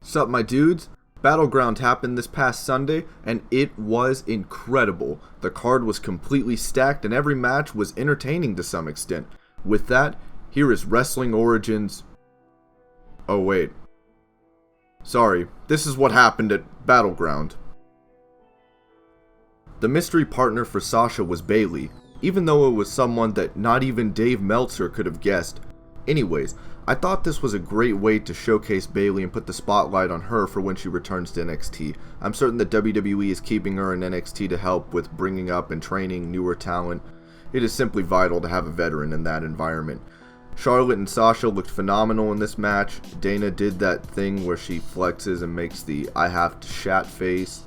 Sup my dudes? Battleground happened this past Sunday and it was incredible. The card was completely stacked and every match was entertaining to some extent. With that, here is Wrestling Origins. Oh wait. Sorry, this is what happened at Battleground. The mystery partner for Sasha was Bayley, even though it was someone that not even Dave Meltzer could have guessed. Anyways, I thought this was a great way to showcase Bayley and put the spotlight on her for when she returns to NXT. I'm certain that WWE is keeping her in NXT to help with bringing up and training newer talent. It is simply vital to have a veteran in that environment. Charlotte and Sasha looked phenomenal in this match. Dana did that thing where she flexes and makes the I have to shat face.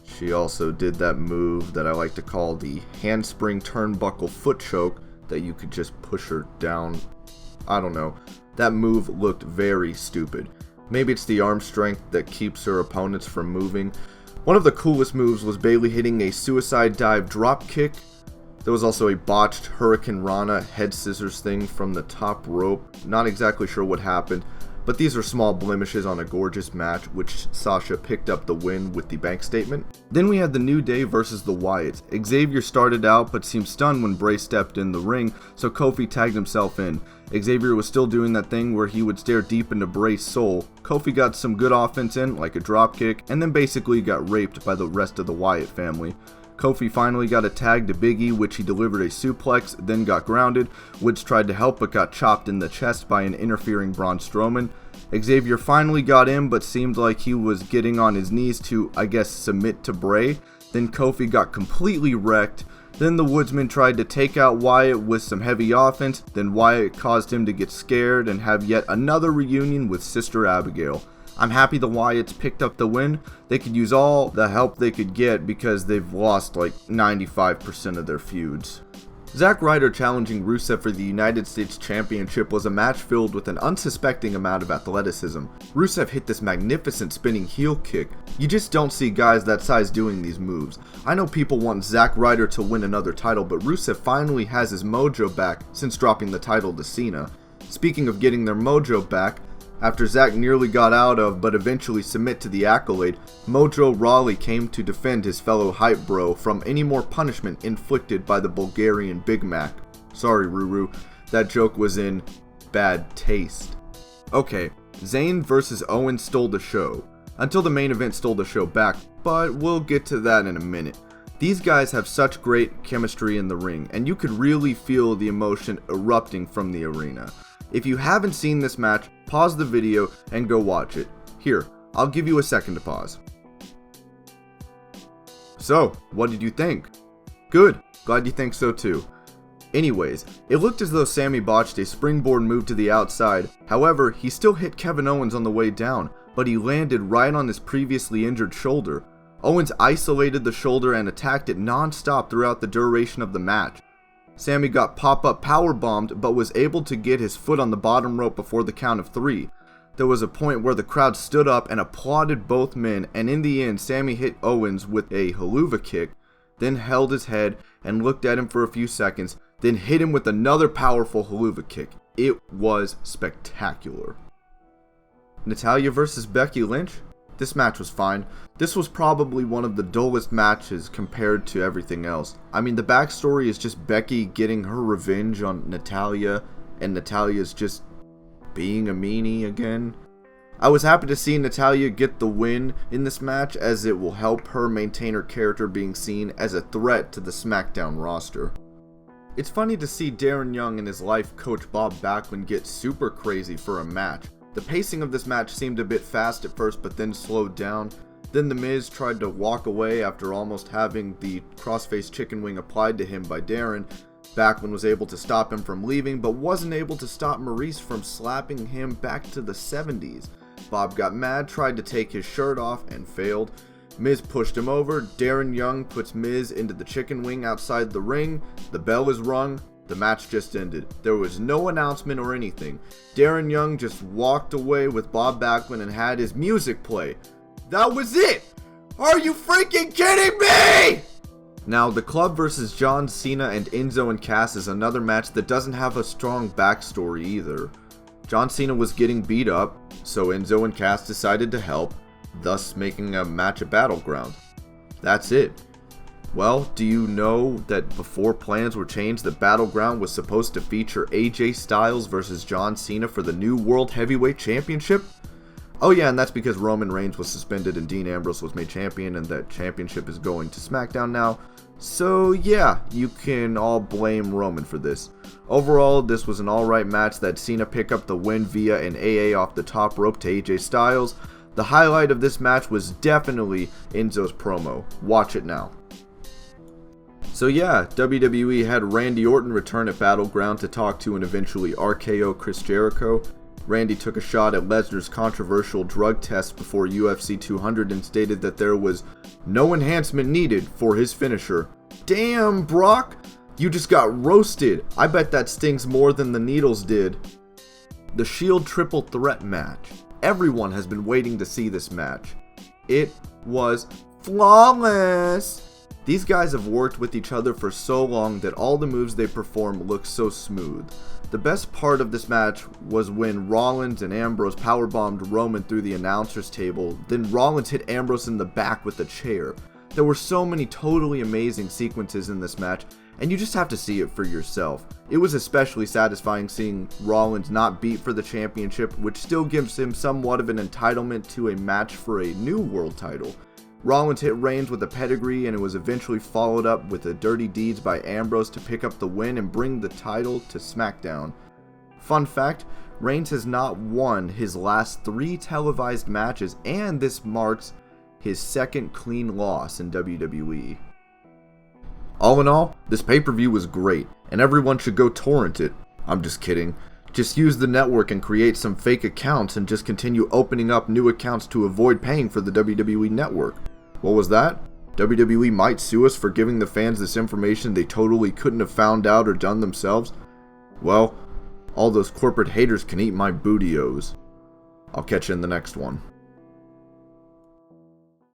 She also did that move that I like to call the handspring turnbuckle foot choke that you could just push her down. I don't know. That move looked very stupid. Maybe it's the arm strength that keeps her opponents from moving. One of the coolest moves was Bayley hitting a suicide dive drop kick. There was also a botched Hurricane Rana head scissors thing from the top rope. Not exactly sure what happened, but these are small blemishes on a gorgeous match, which Sasha picked up the win with the bank statement. Then we had the New Day versus the Wyatts. Xavier started out but seemed stunned when Bray stepped in the ring, so Kofi tagged himself in. Xavier was still doing that thing where he would stare deep into Bray's soul. Kofi got some good offense in, like a dropkick, and then basically got raped by the rest of the Wyatt family. Kofi finally got a tag to Big E, which he delivered a suplex, then got grounded. Woods tried to help but got chopped in the chest by an interfering Braun Strowman. Xavier finally got in but seemed like he was getting on his knees to, I guess, submit to Bray. Then Kofi got completely wrecked. Then the Woodsman tried to take out Wyatt with some heavy offense. Then Wyatt caused him to get scared and have yet another reunion with Sister Abigail. I'm happy the Wyatts picked up the win. They could use all the help they could get because they've lost like 95% of their feuds. Zack Ryder challenging Rusev for the United States Championship was a match filled with an unsuspecting amount of athleticism. Rusev hit this magnificent spinning heel kick. You just don't see guys that size doing these moves. I know people want Zack Ryder to win another title, but Rusev finally has his mojo back since dropping the title to Cena. Speaking of getting their mojo back, after Zack nearly got out of but eventually submit to the accolade, Mojo Rawley came to defend his fellow hype bro from any more punishment inflicted by the Bulgarian Big Mac. Sorry Ruru, that joke was in bad taste. Okay, Zayn versus Owens stole the show. Until the main event stole the show back, but we'll get to that in a minute. These guys have such great chemistry in the ring, and you could really feel the emotion erupting from the arena. If you haven't seen this match, pause the video and go watch it. Here, I'll give you a second to pause. So, what did you think? Good, glad you think so too. Anyways, it looked as though Sami botched a springboard move to the outside. However, he still hit Kevin Owens on the way down, but he landed right on his previously injured shoulder. Owens isolated the shoulder and attacked it non-stop throughout the duration of the match. Sami got pop-up powerbombed but was able to get his foot on the bottom rope before the count of 3. There was a point where the crowd stood up and applauded both men, and in the end Sami hit Owens with a haluva kick, then held his head and looked at him for a few seconds, then hit him with another powerful haluva kick. It was spectacular. Natalya versus Becky Lynch? This match was fine. This was probably one of the dullest matches compared to everything else. I mean, the backstory is just Becky getting her revenge on Natalya, and Natalya's just being a meanie again. I was happy to see Natalya get the win in this match, as it will help her maintain her character being seen as a threat to the SmackDown roster. It's funny to see Darren Young and his life coach Bob Backlund get super crazy for a match. The pacing of this match seemed a bit fast at first, but then slowed down. Then The Miz tried to walk away after almost having the crossface chicken wing applied to him by Darren. Backlund was able to stop him from leaving, but wasn't able to stop Maurice from slapping him back to the 70s. Bob got mad, tried to take his shirt off, and failed. Miz pushed him over. Darren Young puts Miz into the chicken wing outside the ring. The bell is rung. The match just ended. There was no announcement or anything. Darren Young just walked away with Bob Backlund and had his music play. That was it! Are you freaking kidding me? Now, the Club versus John Cena and Enzo and Cass is another match that doesn't have a strong backstory either. John Cena was getting beat up, so Enzo and Cass decided to help, thus making a match at Battleground. That's it. Well, do you know that before plans were changed, the Battleground was supposed to feature AJ Styles versus John Cena for the new World Heavyweight Championship? Oh yeah, and that's because Roman Reigns was suspended and Dean Ambrose was made champion, and that championship is going to SmackDown now. So yeah, you can all blame Roman for this. Overall, this was an alright match that Cena picked up the win via an AA off the top rope to AJ Styles. The highlight of this match was definitely Enzo's promo. Watch it now. So yeah, WWE had Randy Orton return at Battleground to talk to and eventually RKO Chris Jericho. Randy took a shot at Lesnar's controversial drug test before UFC 200 and stated that there was no enhancement needed for his finisher. Damn, Brock! You just got roasted. I bet that stings more than the needles did. The Shield Triple Threat match. Everyone has been waiting to see this match. It was flawless. These guys have worked with each other for so long that all the moves they perform look so smooth. The best part of this match was when Rollins and Ambrose powerbombed Roman through the announcer's table, then Rollins hit Ambrose in the back with a chair. There were so many totally amazing sequences in this match, and you just have to see it for yourself. It was especially satisfying seeing Rollins not beat for the championship, which still gives him somewhat of an entitlement to a match for a new world title. Rollins hit Reigns with a pedigree, and it was eventually followed up with the dirty deeds by Ambrose to pick up the win and bring the title to SmackDown. Fun fact, Reigns has not won his last 3 televised matches, and this marks his second clean loss in WWE. All in all, this pay-per-view was great, and everyone should go torrent it. I'm just kidding. Just use the network and create some fake accounts and just continue opening up new accounts to avoid paying for the WWE network. What was that? WWE might sue us for giving the fans this information they totally couldn't have found out or done themselves? Well, all those corporate haters can eat my bootios. I'll catch you in the next one.